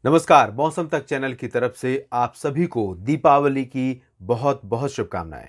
नमस्कार। मौसम तक चैनल की तरफ से आप सभी को दीपावली की बहुत बहुत शुभकामनाएं।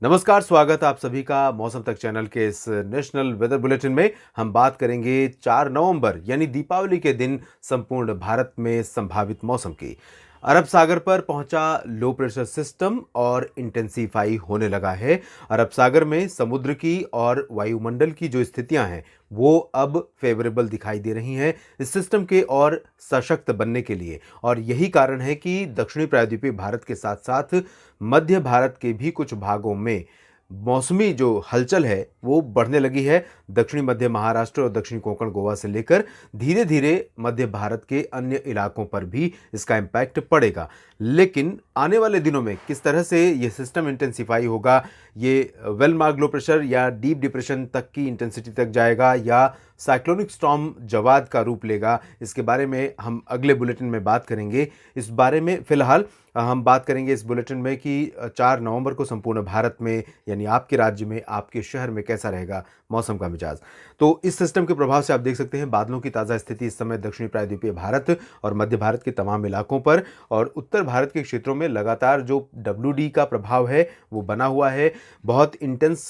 नमस्कार, स्वागत आप सभी का मौसम तक चैनल के इस नेशनल वेदर बुलेटिन में। हम बात करेंगे 4 नवंबर यानी दीपावली के दिन संपूर्ण भारत में संभावित मौसम की। अरब सागर पर पहुंचा लो प्रेशर सिस्टम और इंटेंसिफाई होने लगा है। अरब सागर में समुद्र की और वायुमंडल की जो स्थितियां हैं वो अब फेवरेबल दिखाई दे रही हैं इस सिस्टम के और सशक्त बनने के लिए। और यही कारण है कि दक्षिणी प्रायद्वीपीय भारत के साथ साथ मध्य भारत के भी कुछ भागों में मौसमी जो हलचल है वो बढ़ने लगी है। दक्षिणी मध्य महाराष्ट्र और दक्षिणी कोंकण गोवा से लेकर धीरे धीरे मध्य भारत के अन्य इलाकों पर भी इसका इम्पैक्ट पड़ेगा। लेकिन आने वाले दिनों में किस तरह से ये सिस्टम इंटेंसिफाई होगा, ये वेल मार्क लो प्रेशर या डीप डिप्रेशन तक की इंटेंसिटी तक जाएगा या साइक्लोनिक स्टॉर्म जवाद का रूप लेगा, इसके बारे में हम अगले बुलेटिन में बात करेंगे। इस बारे में फिलहाल हम बात करेंगे इस बुलेटिन में कि 4 नवंबर को संपूर्ण भारत में यानी आपके राज्य में, आपके शहर में कैसा रहेगा मौसम का मिजाज। तो इस सिस्टम के प्रभाव से आप देख सकते हैं बादलों की ताज़ा स्थिति इस समय दक्षिणी प्रायद्वीपीय भारत और मध्य भारत के तमाम इलाकों पर और उत्तर भारत के क्षेत्रों में लगातार जो WD का प्रभाव है वो बना हुआ है। बहुत इंटेंस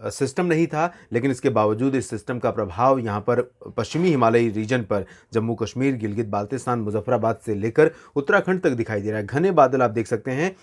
सिस्टम नहीं था, लेकिन इसके बावजूद इस सिस्टम का प्रभाव यहाँ पर पश्चिमी हिमालयी रीजन पर जम्मू कश्मीर, गिलगित बाल्टिस्तान, मुजफ्फराबाद से लेकर उत्तराखंड तक दिखाई दे रहा है। घने बादल आप देख सकते हैं,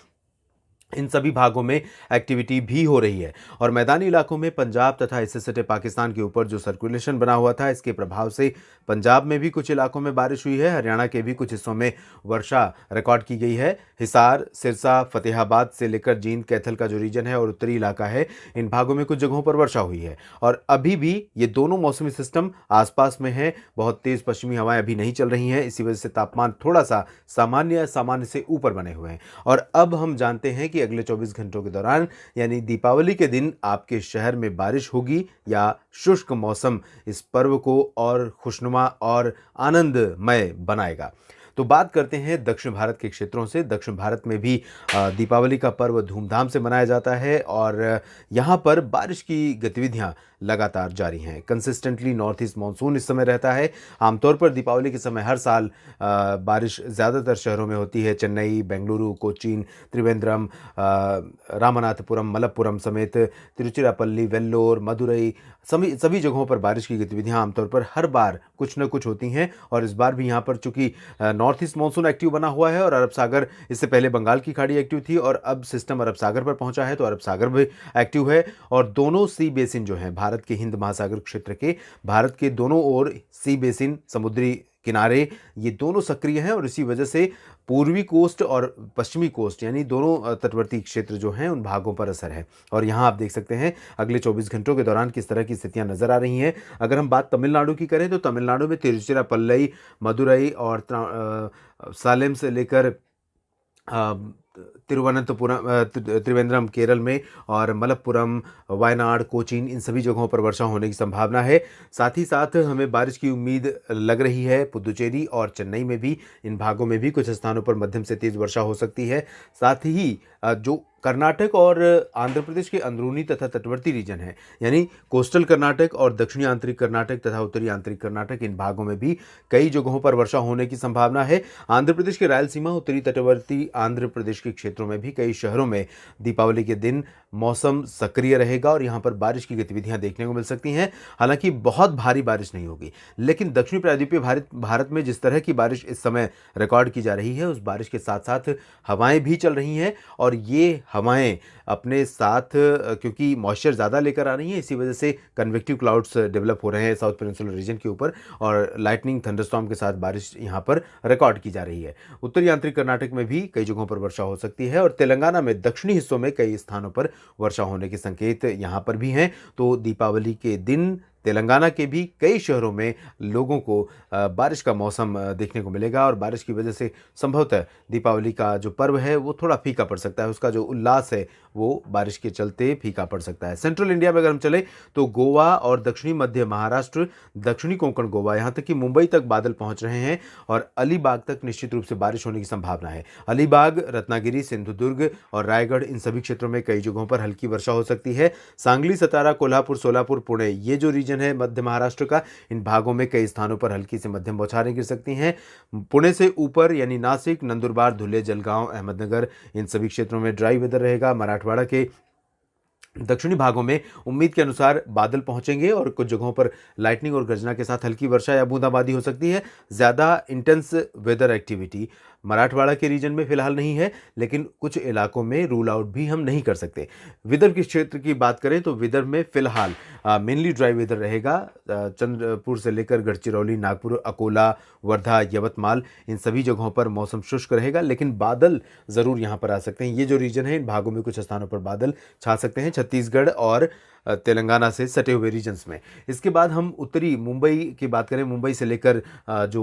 इन सभी भागों में एक्टिविटी भी हो रही है। और मैदानी इलाकों में पंजाब तथा इससे सटे पाकिस्तान के ऊपर जो सर्कुलेशन बना हुआ था, इसके प्रभाव से पंजाब में भी कुछ इलाकों में बारिश हुई है। हरियाणा के भी कुछ हिस्सों में वर्षा रिकॉर्ड की गई है। हिसार, सिरसा, फतेहाबाद से लेकर जींद, कैथल का जो रीजन है और उत्तरी इलाका है, इन भागों में कुछ जगहों पर वर्षा हुई है। और अभी भी ये दोनों मौसमी सिस्टम आसपास में हैं। बहुत तेज पश्चिमी हवाएं अभी नहीं चल रही हैं, इसी वजह से तापमान थोड़ा सा सामान्य से ऊपर बने हुए हैं। और अब हम जानते हैं कि अगले 24 घंटों के दौरान यानी दीपावली के दिन आपके शहर में बारिश होगी या शुष्क मौसम इस पर्व को और खुशनुमा और आनंदमय बनाएगा। तो बात करते हैं दक्षिण भारत के क्षेत्रों से। दक्षिण भारत में भी दीपावली का पर्व धूमधाम से मनाया जाता है और यहाँ पर बारिश की गतिविधियाँ लगातार जारी हैं। कंसिस्टेंटली नॉर्थ ईस्ट मानसून इस समय रहता है। आमतौर पर दीपावली के समय हर साल बारिश ज़्यादातर शहरों में होती है। चेन्नई, बेंगलुरु, कोचीन, त्रिवेंद्रम, रामनाथपुरम, मलप्पुरम समेत तिरुचिरापल्ली, वेल्लोर, मदुरई सभी जगहों पर बारिश की गतिविधियां आमतौर पर हर बार कुछ न कुछ होती हैं। और इस बार भी यहाँ पर चूंकि नॉर्थ ईस्ट मानसून एक्टिव बना हुआ है और अरब सागर, इससे पहले बंगाल की खाड़ी एक्टिव थी और अब सिस्टम अरब सागर पर पहुंचा है तो अरब सागर भी एक्टिव है। और दोनों सी बेसिन जो हैं भारत के हिंद महासागर क्षेत्र के, भारत के दोनों ओर सी बेसिन, समुद्री किनारे, ये दोनों सक्रिय हैं और इसी वजह से पूर्वी कोस्ट और पश्चिमी कोस्ट यानी दोनों तटवर्ती क्षेत्र जो हैं उन भागों पर असर है। और यहाँ आप देख सकते हैं अगले 24 घंटों के दौरान किस तरह की स्थितियां नजर आ रही हैं। अगर हम बात तमिलनाडु की करें तो तमिलनाडु में तिरुचिरापल्ली, मदुरई और सालेम से लेकर तिरुवनंतपुरम, त्रिवेंद्रम केरल में और मलप्पुरम, वायनाड, कोचीन, इन सभी जगहों पर वर्षा होने की संभावना है। साथ ही साथ हमें बारिश की उम्मीद लग रही है पुदुचेरी और चेन्नई में भी, इन भागों में भी कुछ स्थानों पर मध्यम से तेज वर्षा हो सकती है। साथ ही जो कर्नाटक और आंध्र प्रदेश के अंदरूनी तथा तटवर्ती रीजन है यानी कोस्टल कर्नाटक और दक्षिणी आंतरिक कर्नाटक तथा उत्तरी आंतरिक कर्नाटक, इन भागों में भी कई जगहों पर वर्षा होने की संभावना है। आंध्र प्रदेश के रायलसीमा, उत्तरी तटवर्ती आंध्र प्रदेश के क्षेत्रों में भी कई शहरों में दीपावली के दिन मौसम सक्रिय रहेगा और यहां पर बारिश की गतिविधियां देखने को मिल सकती हैं। हालांकि बहुत भारी बारिश नहीं होगी, लेकिन दक्षिणी प्रायद्वीपीय भारत में जिस तरह की बारिश इस समय रिकॉर्ड की जा रही है, उस बारिश के साथ साथ हवाएं भी चल रही हैं और ये हवाएं अपने साथ क्योंकि मॉइस्चर ज़्यादा लेकर आ रही हैं, इसी वजह से कन्वेक्टिव क्लाउड्स डेवलप हो रहे हैं साउथ पेनिनसुलर रीजन के ऊपर और लाइटनिंग, थंडरस्टॉर्म के साथ बारिश यहाँ पर रिकॉर्ड की जा रही है। उत्तरी आंतरिक कर्नाटक में भी कई जगहों पर वर्षा हो सकती है और तेलंगाना में दक्षिणी हिस्सों में कई स्थानों पर वर्षा होने के संकेत यहाँ पर भी हैं। तो दीपावली के दिन तेलंगाना के भी कई शहरों में लोगों को बारिश का मौसम देखने को मिलेगा और बारिश की वजह से संभवतः दीपावली का जो पर्व है वो थोड़ा फीका पड़ सकता है, उसका जो उल्लास है वो बारिश के चलते फीका पड़ सकता है। सेंट्रल इंडिया में अगर हम चले तो गोवा और दक्षिणी मध्य महाराष्ट्र, दक्षिणी कोंकण गोवा, यहाँ तक कि मुंबई तक बादल पहुँच रहे हैं और अलीबाग तक निश्चित रूप से बारिश होने की संभावना है। अलीबाग, रत्नागिरी, सिंधुदुर्ग और रायगढ़, इन सभी क्षेत्रों में कई जगहों पर हल्की वर्षा हो सकती है। सांगली, सतारा, कोल्हापुर, सोलापुर, पुणे, ये जो रीजन रीजन है मध्य महाराष्ट्र का, इन भागों में कई स्थानों पर हल्की से मध्यम बौछारें गिर सकती हैं। पुणे से ऊपर यानी नासिक, नंदुरबार, धुले, जलगांव, अहमदनगर, इन सभी क्षेत्रों में ड्राई वेदर रहेगा। मराठवाड़ा के दक्षिणी भागों में उम्मीद के अनुसार बादल पहुंचेंगे और कुछ जगहों पर लाइटनिंग और गर्जना के साथ हल्की वर्षा या बूंदाबांदी हो सकती है। ज़्यादा इंटेंस वेदर एक्टिविटी मराठवाड़ा के रीजन में फिलहाल नहीं है, लेकिन कुछ इलाकों में रूल आउट भी हम नहीं कर सकते। विदर्भ के क्षेत्र की बात करें तो विदर्भ में फिलहाल मेनली ड्राई वेदर रहेगा। चंद्रपुर से लेकर गढ़चिरौली, नागपुर, अकोला, वर्धा, यवतमाल, इन सभी जगहों पर मौसम शुष्क रहेगा, लेकिन बादल ज़रूर यहाँ पर आ सकते हैं। ये जो रीजन है इन भागों में कुछ स्थानों पर बादल छा सकते हैं, छत्तीसगढ़ और तेलंगाना से सटे हुए रीजन्स में। इसके बाद हम उत्तरी मुंबई की बात करें, मुंबई से लेकर जो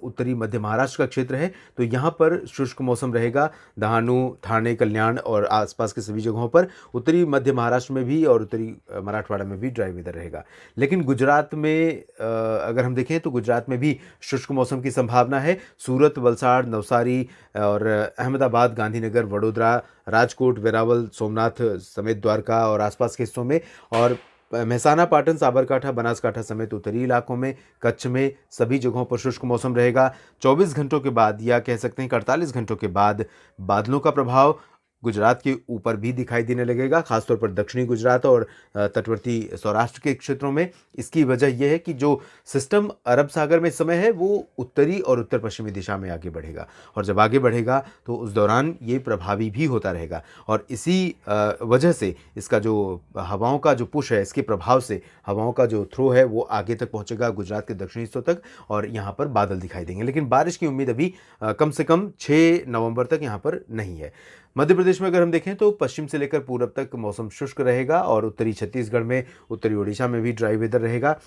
उत्तरी मध्य महाराष्ट्र का क्षेत्र है, तो यहाँ पर शुष्क मौसम रहेगा। दहानू, ठाणे, कल्याण और आसपास के सभी जगहों पर, उत्तरी मध्य महाराष्ट्र में भी और उत्तरी मराठवाड़ा में भी ड्राई वेदर रहेगा। लेकिन गुजरात में अगर हम देखें तो गुजरात में भी शुष्क मौसम की संभावना है। सूरत, वलसाड़, नवसारी और अहमदाबाद, गांधीनगर, वडोदरा, राजकोट, वेरावल, सोमनाथ समेत द्वारका और आसपास के हिस्सों में, और मेहसाना, पाटन, साबरकांठा, बनासकांठा समेत उत्तरी इलाकों में, कच्छ में, सभी जगहों पर शुष्क मौसम रहेगा। 24 घंटों के बाद या कह सकते हैं 48 घंटों के बाद बादलों का प्रभाव गुजरात के ऊपर भी दिखाई देने लगेगा, खासतौर पर दक्षिणी गुजरात और तटवर्ती सौराष्ट्र के क्षेत्रों में। इसकी वजह यह है कि जो सिस्टम अरब सागर में इस समय है वो उत्तरी और उत्तर पश्चिमी दिशा में आगे बढ़ेगा, और जब आगे बढ़ेगा तो उस दौरान ये प्रभावी भी होता रहेगा, और इसी वजह से इसका जो हवाओं का जो पुश है, इसके प्रभाव से हवाओं का जो थ्रो है वो आगे तक पहुँचेगा, गुजरात के दक्षिणी हिस्सों तक, और यहाँ पर बादल दिखाई देंगे। लेकिन बारिश की उम्मीद अभी कम से कम 6 नवंबर तक यहाँ पर नहीं है। मध्य प्रदेश में अगर हम देखें तो पश्चिम से लेकर पूरब तक मौसम शुष्क रहेगा, और उत्तरी छत्तीसगढ़ में, उत्तरी ओडिशा में भी ड्राई वेदर रहेगा।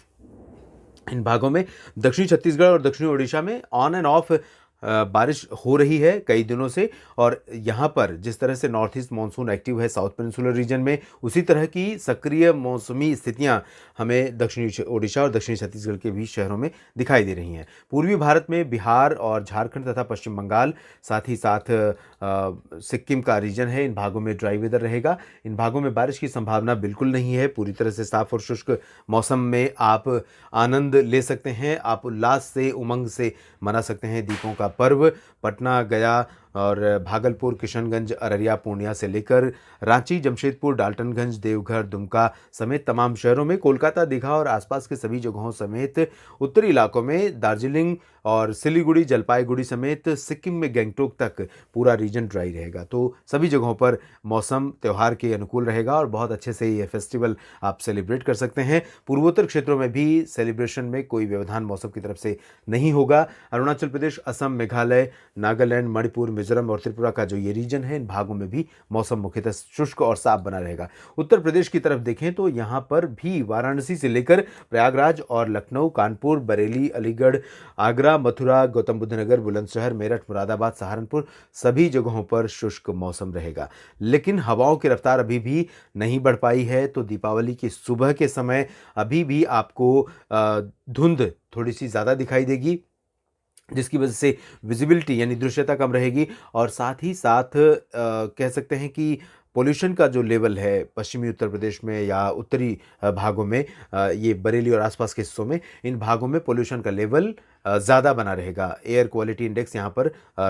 इन भागों में दक्षिणी छत्तीसगढ़ और दक्षिणी ओडिशा में ऑन एंड ऑफ बारिश हो रही है कई दिनों से, और यहाँ पर जिस तरह से नॉर्थ ईस्ट मानसून एक्टिव है साउथ पेनिनसुलर रीजन में, उसी तरह की सक्रिय मौसमी स्थितियाँ हमें दक्षिणी ओडिशा और दक्षिणी छत्तीसगढ़ के भी शहरों में दिखाई दे रही हैं। पूर्वी भारत में बिहार और झारखंड तथा पश्चिम बंगाल, साथ ही साथ सिक्किम का रीजन है, इन भागों में ड्राई वेदर रहेगा। इन भागों में बारिश की संभावना बिल्कुल नहीं है। पूरी तरह से साफ और शुष्क मौसम में आप आनंद ले सकते हैं, आप उल्लास से, उमंग से मना सकते हैं दीपों का पर्व। पटना, गया और भागलपुर, किशनगंज, अररिया, पूर्णिया से लेकर रांची, जमशेदपुर, डाल्टनगंज, देवघर, दुमका समेत तमाम शहरों में, कोलकाता, दीघा और आसपास के सभी जगहों समेत उत्तरी इलाकों में, दार्जिलिंग और सिलीगुड़ी, जलपाईगुड़ी समेत सिक्किम में गैंगटोक तक पूरा रीजन ड्राई रहेगा। तो सभी जगहों पर मौसम त्यौहार के अनुकूल रहेगा और बहुत अच्छे से ये फेस्टिवल आप सेलिब्रेट कर सकते हैं। पूर्वोत्तर क्षेत्रों में भी सेलिब्रेशन में कोई व्यवधान मौसम की तरफ से नहीं होगा। अरुणाचल प्रदेश, असम, मेघालय, नागालैंड, मणिपुर, मिजोरम और त्रिपुरा का जो ये रीजन है, इन भागों में भी मौसम मुख्यतः शुष्क और साफ बना रहेगा। उत्तर प्रदेश की तरफ देखें तो यहाँ पर भी वाराणसी से लेकर प्रयागराज और लखनऊ, कानपुर, बरेली, अलीगढ़, आगरा, मथुरा, गौतम बुद्ध नगर, बुलंदशहर, मेरठ, मुरादाबाद, सहारनपुर सभी जगहों पर शुष्क मौसम रहेगा। लेकिन हवाओं की रफ्तार अभी भी नहीं बढ़ पाई है, तो दीपावली की सुबह के समय अभी भी आपको धुंध थोड़ी सी ज़्यादा दिखाई देगी, जिसकी वजह से विजिबिलिटी यानी दृश्यता कम रहेगी, और साथ ही साथ कह सकते हैं कि पोल्यूशन का जो लेवल है पश्चिमी उत्तर प्रदेश में या उत्तरी भागों में, ये बरेली और आसपास के हिस्सों में, इन भागों में पोल्यूशन का लेवल ज़्यादा बना रहेगा। एयर क्वालिटी इंडेक्स यहाँ पर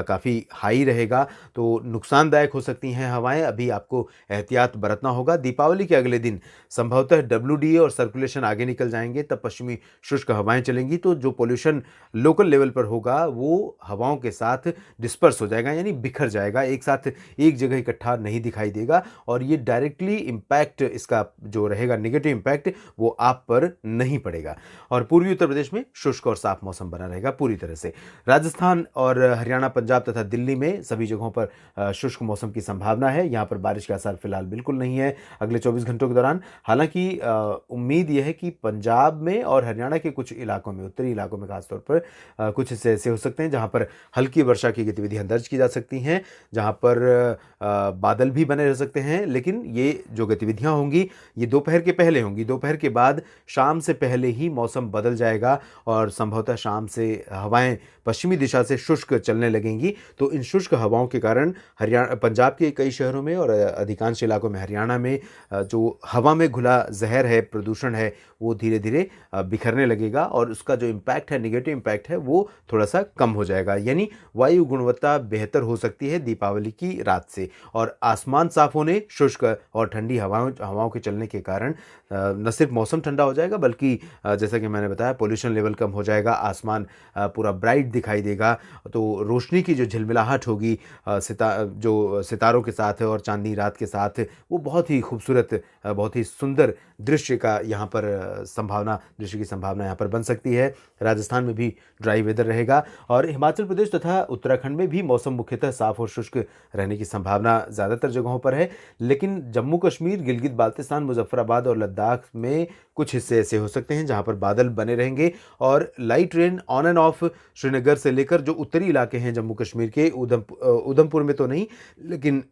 काफ़ी हाई रहेगा, तो नुकसानदायक हो सकती हैं हवाएं, अभी आपको एहतियात बरतना होगा। दीपावली के अगले दिन संभवतः WDA और सर्कुलेशन आगे निकल जाएंगे, तब पश्चिमी शुष्क हवाएं चलेंगी, तो जो पोल्यूशन लोकल लेवल पर होगा वो हवाओं के साथ डिस्पर्स हो जाएगा, यानी बिखर जाएगा, एक साथ एक जगह इकट्ठा नहीं दिखाई देगा, और ये डायरेक्टली इम्पैक्ट, इसका जो रहेगा नेगेटिव इम्पैक्ट, वो आप पर नहीं पड़ेगा। और पूर्वी उत्तर प्रदेश में शुष्क और साफ मौसम बना रहेगा पूरी तरह से। राजस्थान और हरियाणा, पंजाब तथा दिल्ली में सभी जगहों पर शुष्क मौसम की संभावना है। यहाँ पर बारिश का असर फिलहाल बिल्कुल नहीं है अगले 24 घंटों के दौरान। हालांकि उम्मीद यह है कि पंजाब में और हरियाणा के कुछ इलाकों में, उत्तरी इलाकों में खासतौर पर कुछ हिस्से ऐसे हो सकते हैं जहाँ पर हल्की वर्षा की गतिविधियाँ दर्ज की जा सकती हैं, जहाँ पर बादल भी बने रह सकते हैं। लेकिन ये जो गतिविधियाँ होंगी ये दोपहर के पहले होंगी, दोपहर के बाद शाम से पहले ही मौसम बदल जाएगा, और संभवतः शाम से हवाएं पश्चिमी दिशा से शुष्क चलने लगेंगी। तो इन शुष्क हवाओं के कारण हरियाणा, पंजाब के कई शहरों में और अधिकांश इलाकों में हरियाणा में जो हवा में घुला जहर है, प्रदूषण है, वो धीरे धीरे बिखरने लगेगा और उसका जो इम्पैक्ट है, नेगेटिव इम्पैक्ट है, वो थोड़ा सा कम हो जाएगा। यानी वायु गुणवत्ता बेहतर हो सकती है दीपावली की रात से। और आसमान साफ होने, शुष्क और ठंडी हवाओं के चलने के कारण न सिर्फ मौसम ठंडा हो जाएगा, बल्कि जैसा कि मैंने बताया, पोल्यूशन लेवल कम हो जाएगा, आसमान पूरा ब्राइट दिखाई देगा। तो रोशनी की जो झिलमिलाहट होगी जो सितारों के साथ है और चांदनी रात के साथ, वो बहुत ही खूबसूरत, बहुत ही सुंदर दृश्य का यहाँ पर दृश्य की संभावना यहाँ पर बन सकती है। राजस्थान में भी ड्राई वेदर रहेगा और हिमाचल प्रदेश तथा उत्तराखंड में भी मौसम मुख्यतः साफ और शुष्क रहने की संभावना ज़्यादातर जगहों पर है। लेकिन जम्मू कश्मीर, गिलगित बाल्तिस्तान, मुजफ्फराबाद और लद्दाख में कुछ हिस्से ऐसे हो सकते हैं जहां पर बादल बने रहेंगे और light rain on end of Srinagar से लेकर जो उत्तरी इलाके हैं जम्मू कश्मीर के, उधमपुर में तो नहीं, लेकिन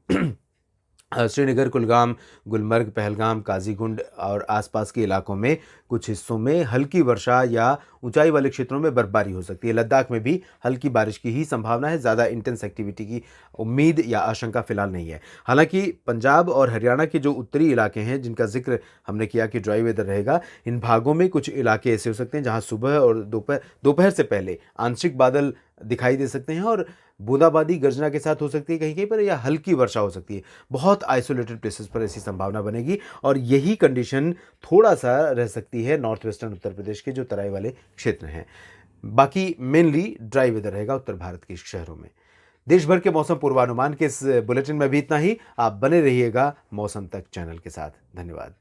श्रीनगर, कुलगाम, गुलमर्ग, पहलगाम, काजीगुंड और आसपास के इलाकों में कुछ हिस्सों में हल्की वर्षा या ऊंचाई वाले क्षेत्रों में बर्फबारी हो सकती है। लद्दाख में भी हल्की बारिश की ही संभावना है, ज़्यादा इंटेंस एक्टिविटी की उम्मीद या आशंका फिलहाल नहीं है। हालांकि पंजाब और हरियाणा के जो उत्तरी इलाके हैं, जिनका जिक्र हमने किया कि ड्राई वेदर रहेगा, इन भागों में कुछ इलाके ऐसे हो सकते हैं जहां सुबह और दोपहर से पहले आंशिक बादल दिखाई दे सकते हैं और बूंदाबांदी गर्जना के साथ हो सकती है कहीं कहीं पर, या हल्की वर्षा हो सकती है। बहुत आइसोलेटेड प्लेसेस पर ऐसी संभावना बनेगी और यही कंडीशन थोड़ा सा रह सकती है नॉर्थ वेस्टर्न उत्तर प्रदेश के जो तराई वाले क्षेत्र हैं। बाकी मेनली ड्राई वेदर रहेगा उत्तर भारत के शहरों में। देश भर के मौसम पूर्वानुमान के इस बुलेटिन में भी इतना ही। आप बने रहिएगा मौसम तक चैनल के साथ। धन्यवाद।